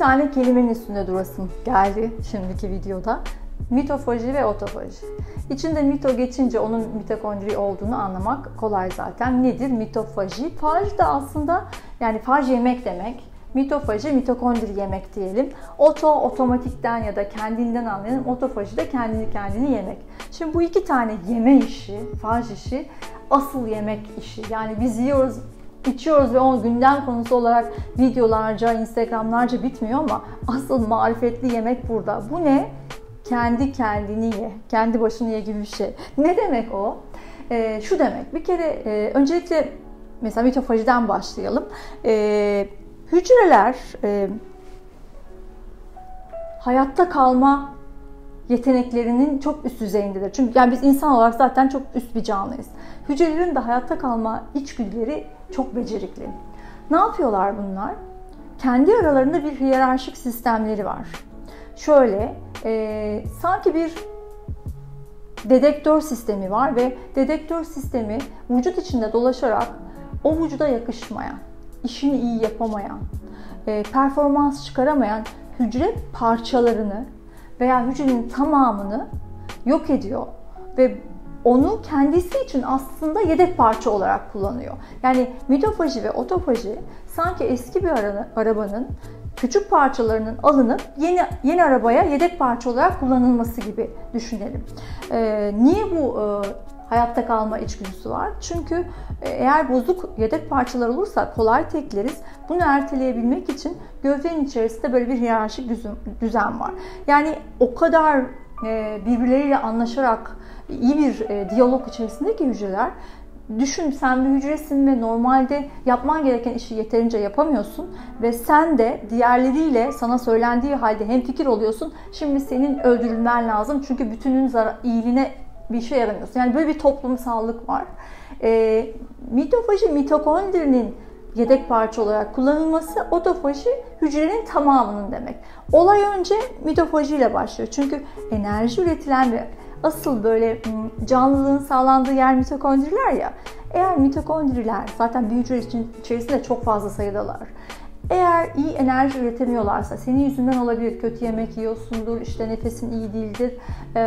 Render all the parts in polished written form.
tane kelimenin üstünde durasım geldi şimdiki videoda. Mitofaji ve otofaji. İçinde mito geçince onun mitokondri olduğunu anlamak kolay zaten. Nedir mitofaji? Faj da aslında yani faj yemek demek. Mitofaji, mitokondri yemek diyelim. Otomatikten ya da kendinden anlayalım. Otofaji de kendini yemek. Şimdi bu iki tane yeme işi, faj işi, asıl yemek işi. Yani biz yiyoruz, içiyoruz ve o gündem konusu olarak videolarca, instagramlarca bitmiyor ama asıl marifetli yemek burada. Bu ne? Kendi kendini ye, kendi başını ye gibi bir şey. Ne demek o? Şu demek, bir kere öncelikle mesela mitofajiden başlayalım. Hücreler hayatta kalma yeteneklerinin çok üst düzeyindedir. Çünkü yani biz insan olarak zaten çok üst bir canlıyız. Hücrelerin de hayatta kalma içgüdüleri çok becerikli. Ne yapıyorlar bunlar? Kendi aralarında bir hiyerarşik sistemleri var. Şöyle, sanki bir dedektör sistemi var ve dedektör sistemi vücut içinde dolaşarak o vücuda yakışmayan, işini iyi yapamayan, performans çıkaramayan hücre parçalarını veya hücrenin tamamını yok ediyor ve onu kendisi için aslında yedek parça olarak kullanıyor. Yani mitofaji ve otofaji sanki eski bir arabanın küçük parçalarının alınıp yeni arabaya yedek parça olarak kullanılması gibi düşünelim. Niye bu hayatta kalma içgüdüsü var? Çünkü eğer bozuk yedek parçalar olursa kolay tekleriz. Bunu erteleyebilmek için gövdenin içerisinde böyle bir hiyerarşik düzen var. Yani o kadar birbirleriyle anlaşarak iyi bir diyalog içerisindeki hücreler. Düşün, sen bir hücresin ve normalde yapman gereken işi yeterince yapamıyorsun ve sen de diğerleriyle sana söylendiği halde hemfikir oluyorsun. Şimdi senin öldürülmen lazım çünkü bütünün iyiliğine bir şey yaramıyorsun. Yani böyle bir toplumsallık var. Mitofaji, mitokondrinin yedek parça olarak kullanılması, otofaji hücrenin tamamının demek. Olay önce mitofaji ile başlıyor. Çünkü enerji üretilen ve asıl böyle canlılığın sağlandığı yer mitokondriler ya. Eğer mitokondriler zaten bir hücre içerisinde çok fazla sayıdalar. Eğer iyi enerji üretemiyorlarsa, senin yüzünden olabilir, kötü yemek yiyorsundur, işte nefesin iyi değildir,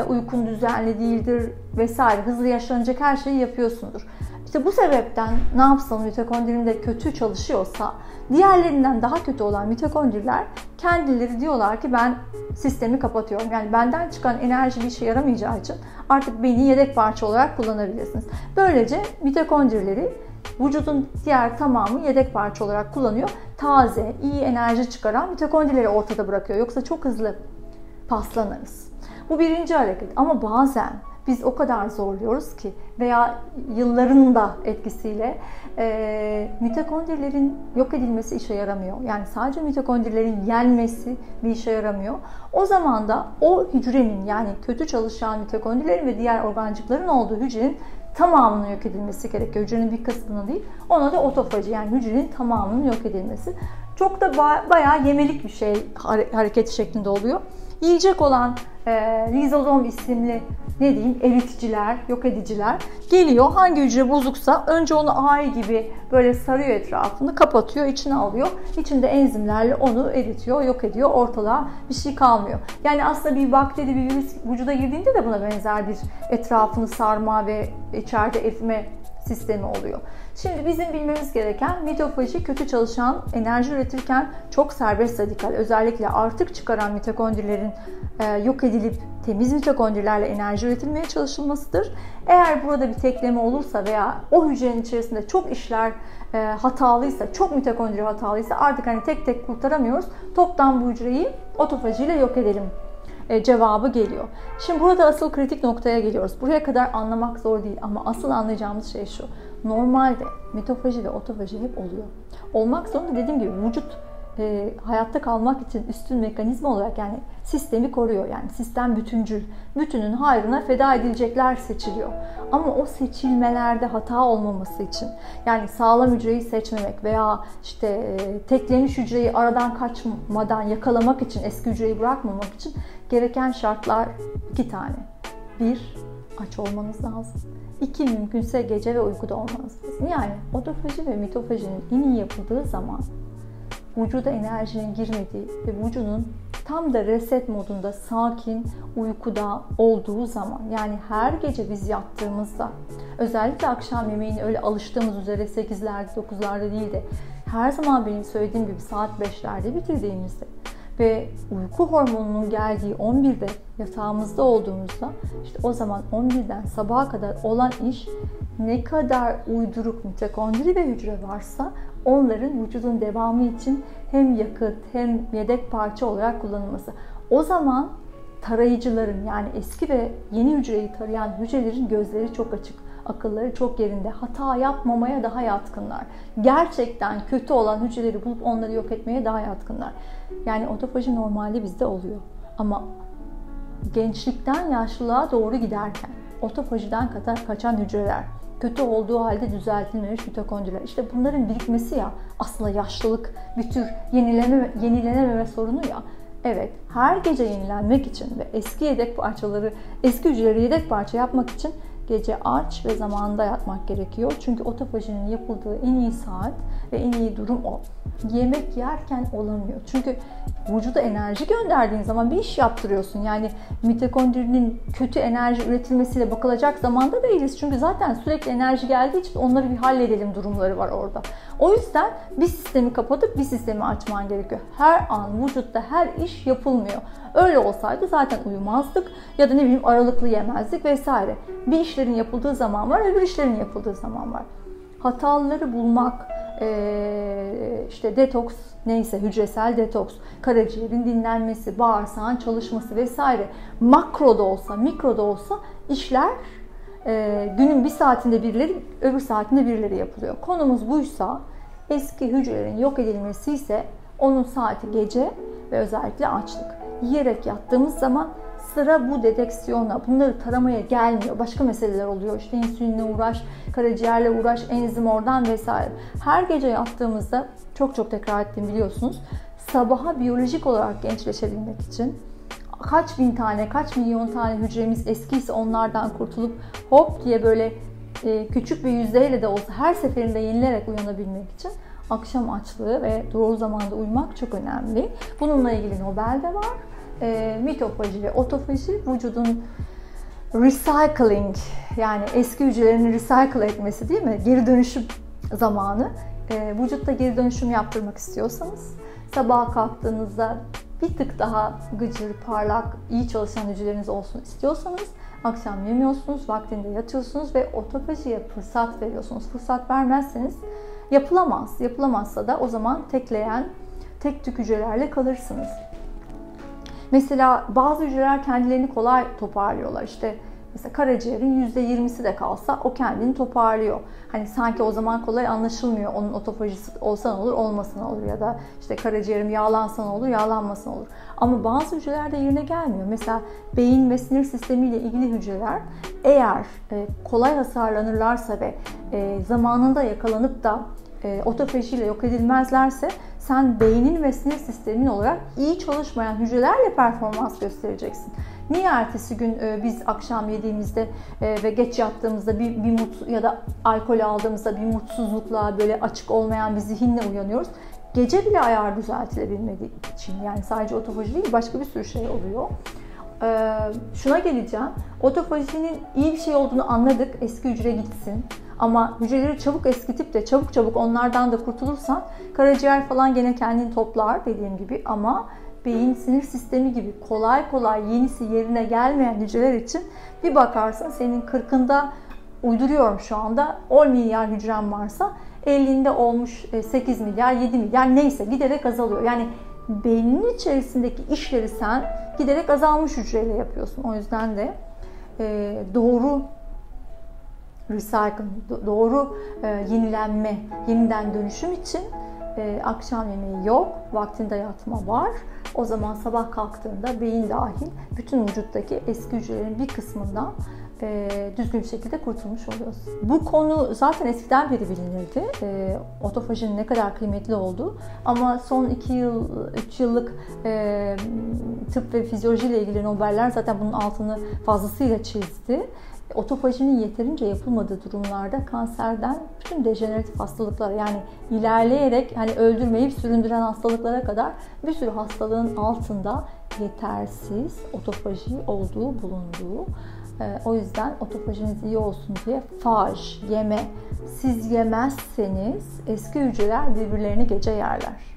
uykun düzenli değildir vesaire, hızlı yaşlanacak her şeyi yapıyorsundur. İşte bu sebepten ne yapsan mitokondrin de kötü çalışıyorsa, diğerlerinden daha kötü olan mitokondriler kendileri diyorlar ki ben sistemi kapatıyorum. Yani benden çıkan enerji bir işe yaramayacağı için artık beni yedek parça olarak kullanabilirsiniz. Böylece mitokondrileri vücudun diğer tamamı yedek parça olarak kullanıyor. Taze, iyi enerji çıkaran mitokondrileri ortada bırakıyor. Yoksa çok hızlı paslanırız. Bu birinci hareket. Ama bazen biz o kadar zorluyoruz ki veya yılların da etkisiyle mitokondrilerin yok edilmesi işe yaramıyor. Yani sadece mitokondrilerin yenmesi bir işe yaramıyor. O zaman da o hücrenin, yani kötü çalışan mitokondrilerin ve diğer organcıkların olduğu hücrenin tamamının yok edilmesi gerekiyor. Hücrenin bir kısmını değil. Ona da otofaji, yani hücrenin tamamının yok edilmesi. Çok da bayağı yemelik bir şey, hareket şeklinde oluyor. Yiyecek olan rizozom isimli eriticiler, yok ediciler geliyor. Hangi hücre bozuksa önce onu ağ gibi böyle sarıyor, etrafını kapatıyor, içine alıyor. İçinde enzimlerle onu eritiyor, yok ediyor. Ortalığa bir şey kalmıyor. Yani aslında bir bakteri, bir virüs vücuda girdiğinde de buna benzer bir etrafını sarma ve içeride eritme sistemi oluyor. Şimdi bizim bilmemiz gereken, mitofaji kötü çalışan, enerji üretirken çok serbest radikal, özellikle artık çıkaran mitokondrilerin yok edilip temiz mitokondrilerle enerji üretilmeye çalışılmasıdır. Eğer burada bir tekleme olursa veya o hücrenin içerisinde çok işler hatalıysa, çok mitokondri hatalıysa artık hani tek tek kurtaramıyoruz. Toptan bu hücreyi otofaji ile yok edelim cevabı geliyor. Şimdi burada asıl kritik noktaya geliyoruz. Buraya kadar anlamak zor değil ama asıl anlayacağımız şey şu. Normalde mitofaji ve otofaji hep oluyor. Olmak zorunda, dediğim gibi vücut hayatta kalmak için üstün mekanizma olarak, yani sistemi koruyor. Yani sistem bütüncül. Bütünün hayrına feda edilecekler seçiliyor. Ama o seçilmelerde hata olmaması için, yani sağlam hücreyi seçmemek veya işte teklemiş hücreyi aradan kaçmadan yakalamak için, eski hücreyi bırakmamak için gereken şartlar 2 tane. 1, aç olmanız lazım. 2, mümkünse gece ve uykuda olmanız lazım. Yani otofaji ve mitofajinin en iyi yapıldığı zaman vücuda enerjinin girmediği ve vücudun tam da reset modunda, sakin uykuda olduğu zaman, yani her gece biz yattığımızda, özellikle akşam yemeğini öyle alıştığımız üzere 8'lerde 9'larda değil de her zaman benim söylediğim gibi saat 5'lerde bitirdiğimizde ve uyku hormonunun geldiği 11'de yatağımızda olduğumuzda, işte o zaman 11'den sabaha kadar olan iş, ne kadar uyduruk mitokondri ve hücre varsa onların vücudun devamı için hem yakıt hem yedek parça olarak kullanılması. O zaman tarayıcıların, yani eski ve yeni hücreyi tarayan hücrelerin gözleri çok açık, akılları çok yerinde, hata yapmamaya daha yatkınlar. Gerçekten kötü olan hücreleri bulup onları yok etmeye daha yatkınlar. Yani otofaji normalde bizde oluyor. Ama gençlikten yaşlılığa doğru giderken otofajiden kaçan hücreler, kötü olduğu halde düzeltilmemiş mitokondriler, İşte bunların birikmesi ya aslında yaşlılık, bir tür yenilenememe sorunu ya. Evet, her gece yenilenmek için ve eski hücreleri yedek parça yapmak için gece aç ve zamanında yatmak gerekiyor. Çünkü otofajinin yapıldığı en iyi saat ve en iyi durum o. Yemek yerken olamıyor. Çünkü vücuda enerji gönderdiğin zaman bir iş yaptırıyorsun. Yani mitokondrinin kötü enerji üretilmesiyle bakılacak zamanda değiliz. Çünkü zaten sürekli enerji geldiği için onları bir halledelim durumları var orada. O yüzden bir sistemi kapatıp bir sistemi açman gerekiyor. Her an vücutta her iş yapılmıyor. Öyle olsaydı zaten uyumazdık ya da ne bileyim aralıklı yemezdik vesaire. Bir işlerin yapıldığı zaman var, öbür işlerin yapıldığı zaman var. Hataları bulmak, işte detoks, neyse hücresel detoks, karaciğerin dinlenmesi, bağırsağın çalışması vesaire, makro da olsa, mikro da olsa işler günün bir saatinde birileri, öbür saatinde birileri yapılıyor. Konumuz buysa, eski hücrelerin yok edilmesi ise onun saati gece ve özellikle açlık. Yiyerek yattığımız zaman sıra bu deteksiyona, bunları taramaya gelmiyor. Başka meseleler oluyor. İşte insülinle uğraş, karaciğerle uğraş, enzim oradan vesaire. Her gece yattığımızda, çok tekrar ettiğimi biliyorsunuz, sabaha biyolojik olarak gençleşebilmek için kaç bin tane, kaç milyon tane hücremiz eskiyse onlardan kurtulup hop diye böyle küçük bir yüzdeyle de olsa her seferinde yenilerek uyanabilmek için akşam açlığı ve doğru zamanda uyumak çok önemli. Bununla ilgili Nobel de var. Mitofaji ve otofaji, vücudun recycling, yani eski hücrelerini recycle etmesi, değil mi? Geri dönüşüm zamanı. Vücutta geri dönüşüm yaptırmak istiyorsanız, sabah kalktığınızda bir tık daha gıcır, parlak, iyi çalışan hücreleriniz olsun istiyorsanız, akşam yemiyorsunuz, vaktinde yatıyorsunuz ve otofajiye fırsat veriyorsunuz. Fırsat vermezseniz yapılamaz. Yapılamazsa da o zaman tekleyen, tek tük hücrelerle kalırsınız. Mesela bazı hücreler kendilerini kolay toparlıyorlar. İşte mesela karaciğerin %20'si de kalsa o kendini toparlıyor. Hani sanki o zaman kolay anlaşılmıyor. Onun otofajisi olsa ne olur, olmasa ne olur, ya da işte karaciğerim yağlansa ne olur, yağlanmasa ne olur. Ama bazı hücreler de yerine gelmiyor. Mesela beyin ve sinir sistemiyle ilgili hücreler eğer kolay hasarlanırlarsa ve zamanında yakalanıp da otofajiyle yok edilmezlerse, sen beynin ve sinir sistemin olarak iyi çalışmayan hücrelerle performans göstereceksin. Niye ertesi gün biz akşam yediğimizde ve geç yattığımızda bir ya da alkol aldığımızda bir mutsuzlukla, böyle açık olmayan bir zihinle uyanıyoruz? Gece bile ayar düzeltilebilmediği için, yani sadece otofaji değil, başka bir sürü şey oluyor. Şuna geleceğim. Otofajinin iyi bir şey olduğunu anladık. Eski hücre gitsin. Ama hücreleri çabuk eskitip de çabuk onlardan da kurtulursan, karaciğer falan gene kendini toplar dediğim gibi, ama beyin, sinir sistemi gibi kolay yenisi yerine gelmeyen hücreler için bir bakarsın senin 40'ında, uyduruyorum şu anda, 10 milyar hücren varsa 50'inde olmuş 8 milyar, 7 milyar, neyse giderek azalıyor. Yani beyninin içerisindeki işleri sen giderek azalmış hücreyle yapıyorsun. O yüzden de doğru recycle, doğru yenilenme, yeniden dönüşüm için akşam yemeği yok, vaktinde yatma var. O zaman sabah kalktığında beyin dahil bütün vücuttaki eski hücrelerin bir kısmından düzgün bir şekilde kurtulmuş oluyoruz. Bu konu zaten eskiden beri bilinirdi. Otofajinin ne kadar kıymetli olduğu, ama son 2 yıl, 3 yıllık tıp ve fizyoloji ile ilgili Nobel'ler zaten bunun altını fazlasıyla çizdi. Otofajinin yeterince yapılmadığı durumlarda kanserden bütün dejeneratif hastalıklar, yani ilerleyerek hani öldürmeyip süründüren hastalıklara kadar bir sürü hastalığın altında yetersiz otofaji olduğu bulunduğu. O yüzden otofajiniz iyi olsun diye faj, yeme. Siz yemezseniz eski hücreler birbirlerini gece yerler.